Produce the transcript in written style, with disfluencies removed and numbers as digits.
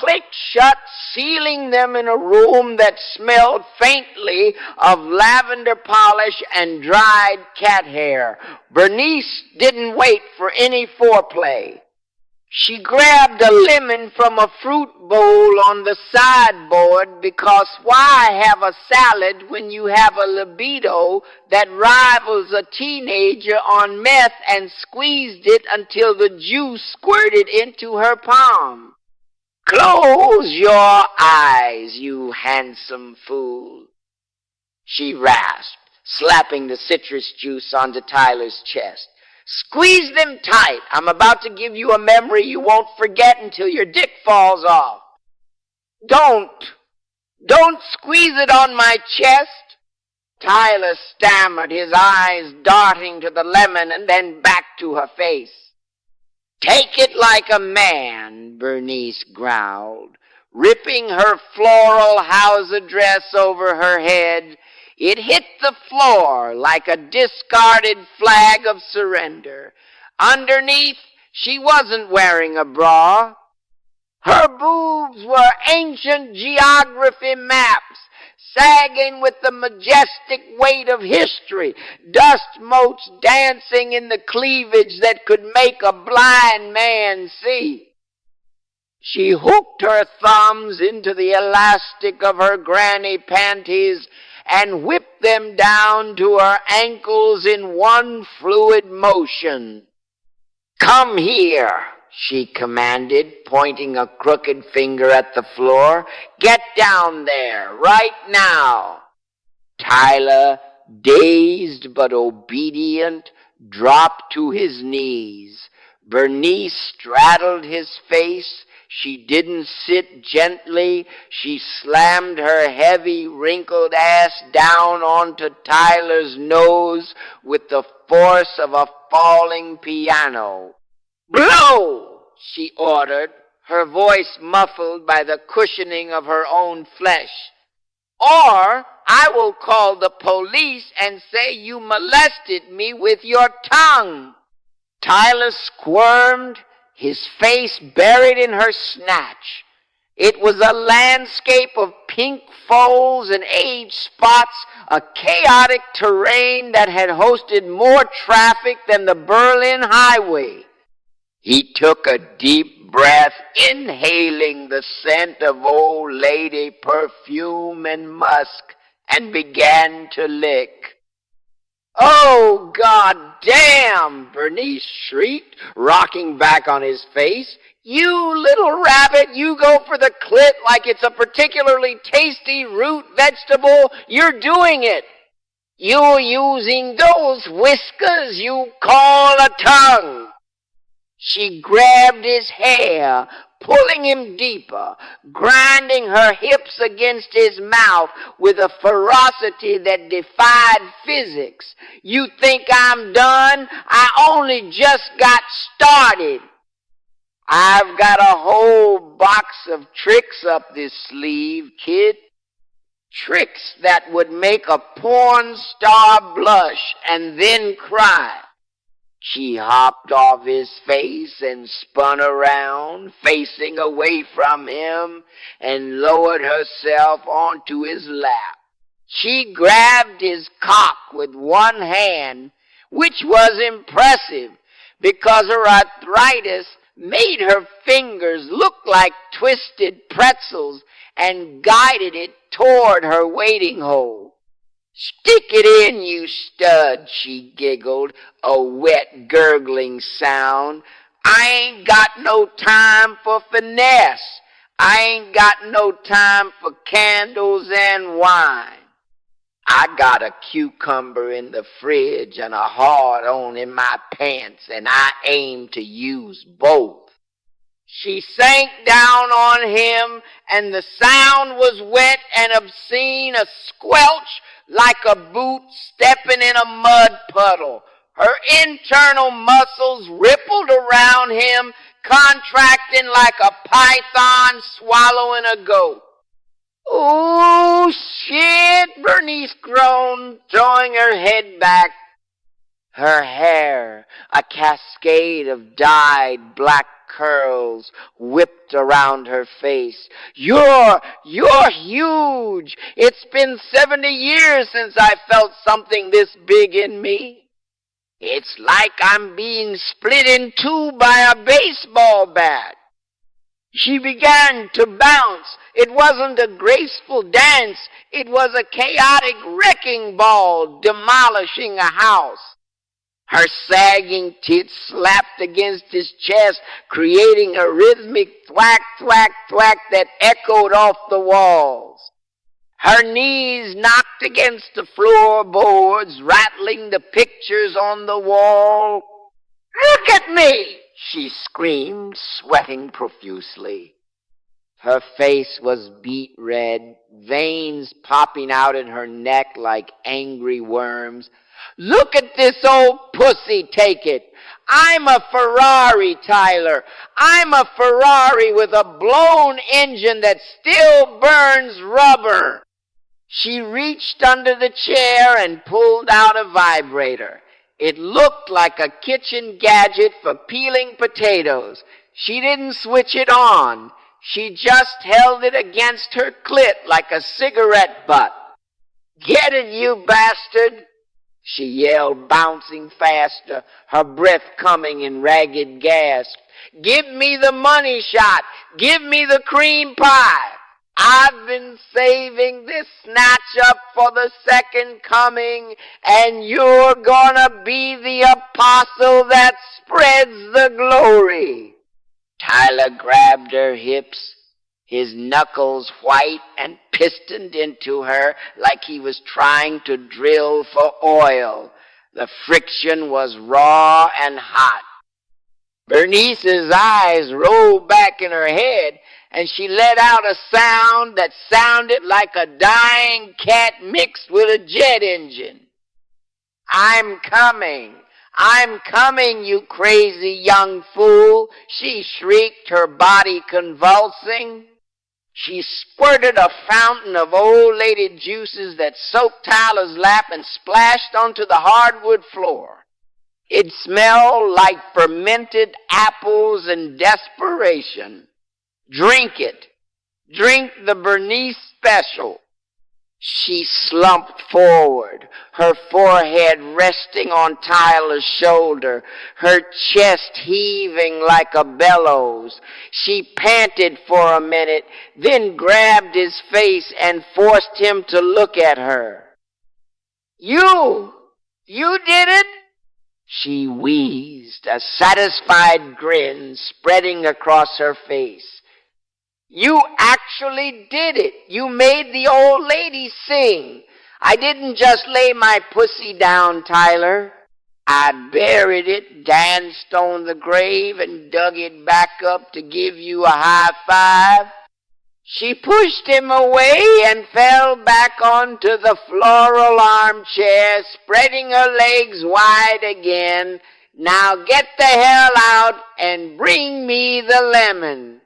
clicked shut, sealing them in a room that smelled faintly of lavender polish and dried cat hair. Bernice didn't wait for any foreplay. She grabbed a lemon from a fruit bowl on the sideboard because why have a salad when you have a libido that rivals a teenager on meth and squeezed it until the juice squirted into her palm? Close your eyes, you handsome fool, she rasped, slapping the citrus juice onto Tyler's chest. Squeeze them tight. I'm about to give you a memory you won't forget until your dick falls off. Don't squeeze it on my chest. Tyler stammered, his eyes darting to the lemon and then back to her face. Take it like a man, Bernice growled, ripping her floral house dress over her head. It hit the floor like a discarded flag of surrender. Underneath, she wasn't wearing a bra. Her boobs were ancient geography maps, sagging with the majestic weight of history, dust motes dancing in the cleavage that could make a blind man see. She hooked her thumbs into the elastic of her granny panties and whipped them down to her ankles in one fluid motion. Come here, she commanded, pointing a crooked finger at the floor. Get down there, right now. Tyler, dazed but obedient, dropped to his knees. Bernice straddled his face. She didn't sit gently. She slammed her heavy, wrinkled ass down onto Tyler's nose with the force of a falling piano. Blow, she ordered, her voice muffled by the cushioning of her own flesh. Or I will call the police and say you molested me with your tongue. Tyler squirmed, his face buried in her snatch. It was a landscape of pink folds and age spots, a chaotic terrain that had hosted more traffic than the Berlin highway. He took a deep breath, inhaling the scent of old lady perfume and musk, and began to lick. Oh, God damn, Bernice shrieked, rocking back on his face. You little rabbit, you go for the clit like it's a particularly tasty root vegetable. You're doing it. You're using those whiskers you call a tongue. She grabbed his hair, pulling him deeper, grinding her hips against his mouth with a ferocity that defied physics. You think I'm done? I only just got started. I've got a whole box of tricks up this sleeve, kid. Tricks that would make a porn star blush and then cry. She hopped off his face and spun around, facing away from him, and lowered herself onto his lap. She grabbed his cock with one hand, which was impressive because her arthritis made her fingers look like twisted pretzels, and guided it toward her waiting hole. Stick it in, you stud, she giggled, a wet, gurgling sound. I ain't got no time for finesse. I ain't got no time for candles and wine. I got a cucumber in the fridge and a hard-on in my pants, and I aim to use both. She sank down on him, and the sound was wet and obscene, a squelch like a boot stepping in a mud puddle. Her internal muscles rippled around him, contracting like a python swallowing a goat. "Oh, shit," Bernice groaned, throwing her head back. Her hair, a cascade of dyed black curls whipped around her face. You're huge. It's been 70 years since I felt something this big in me. It's like I'm being split in two by a baseball bat. She began to bounce. It wasn't a graceful dance. It was a chaotic wrecking ball demolishing a house. Her sagging tits slapped against his chest, creating a rhythmic thwack, thwack, thwack that echoed off the walls. Her knees knocked against the floorboards, rattling the pictures on the wall. "Look at me!" she screamed, sweating profusely. Her face was beet red, veins popping out in her neck like angry worms. "Look at this old pussy take it. I'm a Ferrari, Tyler. I'm a Ferrari with a blown engine that still burns rubber." She reached under the chair and pulled out a vibrator. It looked like a kitchen gadget for peeling potatoes. She didn't switch it on. She just held it against her clit like a cigarette butt. "Get it, you bastard!" she yelled, bouncing faster, her breath coming in ragged gasps. "Give me the money shot! Give me the cream pie! I've been saving this snatch up for the second coming, and you're gonna be the apostle that spreads the glory." Tyler grabbed her hips, his knuckles white and pistoned into her like he was trying to drill for oil. The friction was raw and hot. Bernice's eyes rolled back in her head, and she let out a sound that sounded like a dying cat mixed with a jet engine. "I'm coming. I'm coming, you crazy young fool," she shrieked, her body convulsing. She squirted a fountain of old lady juices that soaked Tyler's lap and splashed onto the hardwood floor. It smelled like fermented apples and desperation. "Drink it. Drink the Bernice special." She slumped forward, her forehead resting on Tyler's shoulder, her chest heaving like a bellows. She panted for a minute, then grabbed his face and forced him to look at her. You did it?" She wheezed, a satisfied grin spreading across her face. "You actually did it. You made the old lady sing. I didn't just lay my pussy down, Tyler. I buried it, danced on the grave, and dug it back up to give you a high five." She pushed him away and fell back onto the floral armchair, spreading her legs wide again. "Now get the hell out and bring me the lemon."